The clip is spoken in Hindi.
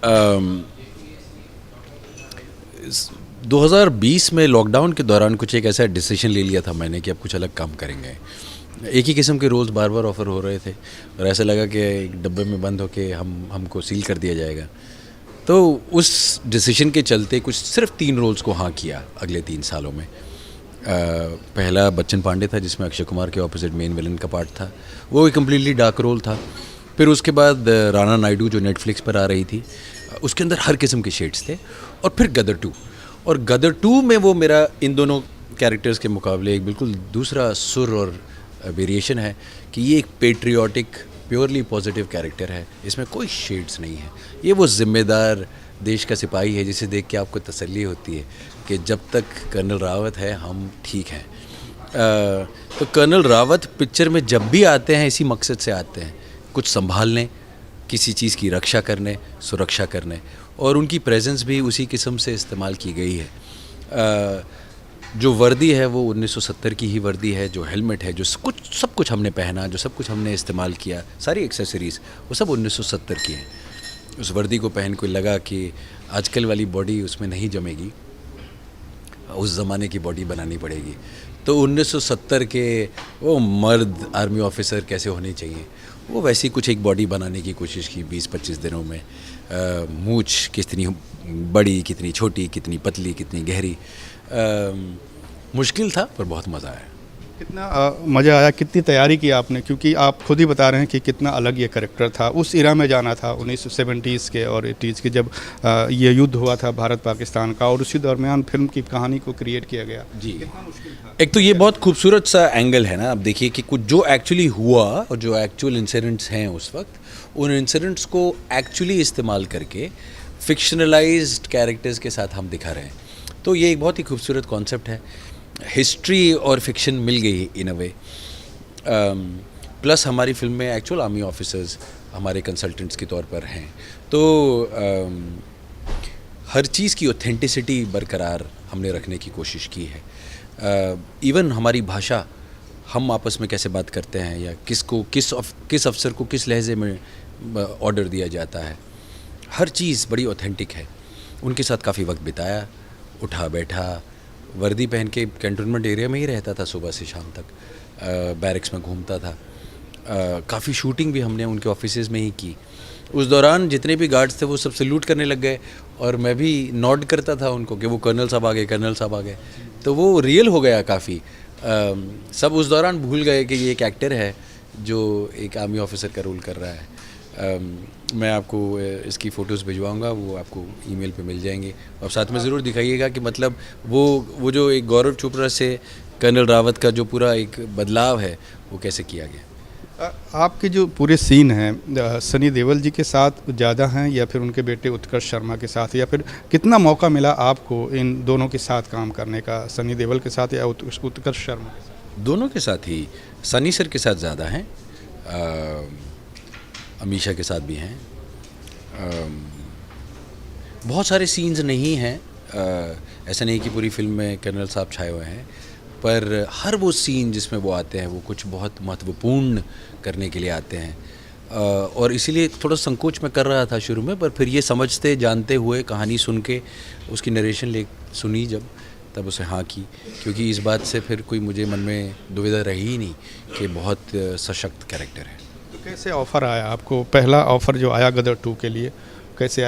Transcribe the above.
अम, 2020 में लॉकडाउन के दौरान कुछ एक ऐसा डिसीजन ले लिया था मैंने कि अब कुछ अलग काम करेंगे। एक ही किस्म के रोल्स बार बार ऑफ़र हो रहे थे और ऐसा लगा कि एक डब्बे में बंद होके हमको सील कर दिया जाएगा। तो उस डिसीजन के चलते कुछ सिर्फ 3 रोल्स को हाँ किया अगले 3 सालों में। पहला बच्चन पांडे था जिसमें अक्षय कुमार के ऑपोजिट मेन विलन का पार्ट था, वो एक कम्प्लीटली डार्क रोल था। फिर उसके बाद राणा नायडू जो नेटफ्लिक्स पर आ रही थी, उसके अंदर हर किस्म के शेड्स थे। और फिर गदर 2, और गदर 2 में वो मेरा इन दोनों कैरेक्टर्स के मुकाबले एक बिल्कुल दूसरा सुर और वेरिएशन है कि ये एक पेट्रियाटिक प्योरली पॉजिटिव कैरेक्टर है, इसमें कोई शेड्स नहीं है। ये वो ज़िम्मेदार देश का सिपाही है जिसे देख के आपको तसल्ली होती है कि जब तक कर्नल रावत है हम ठीक हैं। तो कर्नल रावत पिक्चर में जब भी आते हैं इसी मकसद से आते हैं, कुछ संभालने, किसी चीज़ की रक्षा करने, सुरक्षा करने, और उनकी प्रेजेंस भी उसी किस्म से इस्तेमाल की गई है। जो वर्दी है वो 1970 की ही वर्दी है, जो हेलमेट है, जो सब कुछ हमने पहना, जो सब कुछ हमने इस्तेमाल किया, सारी एक्सेसरीज़ वो सब 1970 की हैं। उस वर्दी को पहन के लगा कि आजकल वाली बॉडी उसमें नहीं जमेगी, उस ज़माने की बॉडी बनानी पड़ेगी। तो 1970 के वो मर्द आर्मी ऑफिसर कैसे होने चाहिए, वो वैसी कुछ एक बॉडी बनाने की कोशिश की 20-25 दिनों में। मूंछ कितनी बड़ी, कितनी छोटी, कितनी पतली, कितनी गहरी। मुश्किल था पर बहुत मज़ा आया। कितना मज़ा आया, कितनी तैयारी की आपने, क्योंकि आप खुद ही बता रहे हैं कि कितना अलग ये करेक्टर था। उस इरा में जाना था 1970s के और 80s के, जब ये युद्ध हुआ था भारत पाकिस्तान का, और उसी दरमियान फिल्म की कहानी को क्रिएट किया गया। जी, कितना मुश्किल था। एक तो ये बहुत खूबसूरत सा एंगल है ना। अब देखिए कि कुछ जो एक्चुअली हुआ और जो एक्चुअल इंसिडेंट्स हैं उस वक्त, उन इंसिडेंट्स को एक्चुअली इस्तेमाल करके फिक्शनलाइज्ड कैरेक्टर्स के साथ हम दिखा रहे हैं। तो ये एक बहुत ही खूबसूरत कॉन्सेप्ट है। हिस्ट्री और फिक्शन मिल गई इन अ वे। प्लस हमारी फिल्म में एक्चुअल आर्मी ऑफिसर्स हमारे कंसल्टेंट्स के तौर पर हैं। तो हर चीज़ की ऑथेंटिसिटी बरकरार हमने रखने की कोशिश की है। इवन हमारी भाषा, हम आपस में कैसे बात करते हैं, या किस अफसर को किस लहजे में ऑर्डर दिया जाता है, हर चीज़ बड़ी ऑथेंटिक है। उनके साथ काफ़ी वक्त बिताया, उठा बैठा, वर्दी पहन के कैंटोनमेंट एरिया में ही रहता था सुबह से शाम तक, बैरिक्स में घूमता था। काफ़ी शूटिंग भी हमने उनके ऑफिसेज में ही की। उस दौरान जितने भी गार्ड्स थे वो सब सैल्यूट करने लग गए, और मैं भी नॉड करता था उनको कि वो कर्नल साहब आ गए, कर्नल साहब आ गए। तो वो रियल हो गया काफ़ी। सब उस दौरान भूल गए कि ये एक एक्टर है जो एक आर्मी ऑफिसर का रोल कर रहा है। मैं आपको इसकी फ़ोटोज़ भिजवाऊंगा, वो आपको ईमेल पे मिल जाएंगे, और साथ में ज़रूर दिखाइएगा कि मतलब वो जो एक गौरव चोपड़ा से कर्नल रावत का जो पूरा एक बदलाव है वो कैसे किया गया। आपके जो पूरे सीन हैं सनी देओल जी के साथ ज़्यादा हैं, या फिर उनके बेटे उत्कर्ष शर्मा के साथ, या फिर कितना मौका मिला आपको इन दोनों के साथ काम करने का, सनी देओल के साथ या उत्कर्ष शर्मा के साथ? दोनों के साथ ही। सनी सर के साथ ज़्यादा हैं, अमीशा के साथ भी हैं। बहुत सारे सीन्स नहीं हैं, ऐसा नहीं कि पूरी फिल्म में कर्नल साहब छाए हुए हैं, पर हर वो सीन जिसमें वो आते हैं वो कुछ बहुत महत्वपूर्ण करने के लिए आते हैं। और इसीलिए थोड़ा संकोच मैं कर रहा था शुरू में, पर फिर ये समझते जानते हुए, कहानी सुन के, उसकी नरेशन सुनी जब, तब उसे हाँ की, क्योंकि इस बात से फिर कोई मुझे मन में दुविधा रही ही नहीं कि बहुत सशक्त कैरेक्टर है। तो कैसे ऑफ़र आया आपको, पहला ऑफ़र जो आया गदर 2 के लिए, कैसे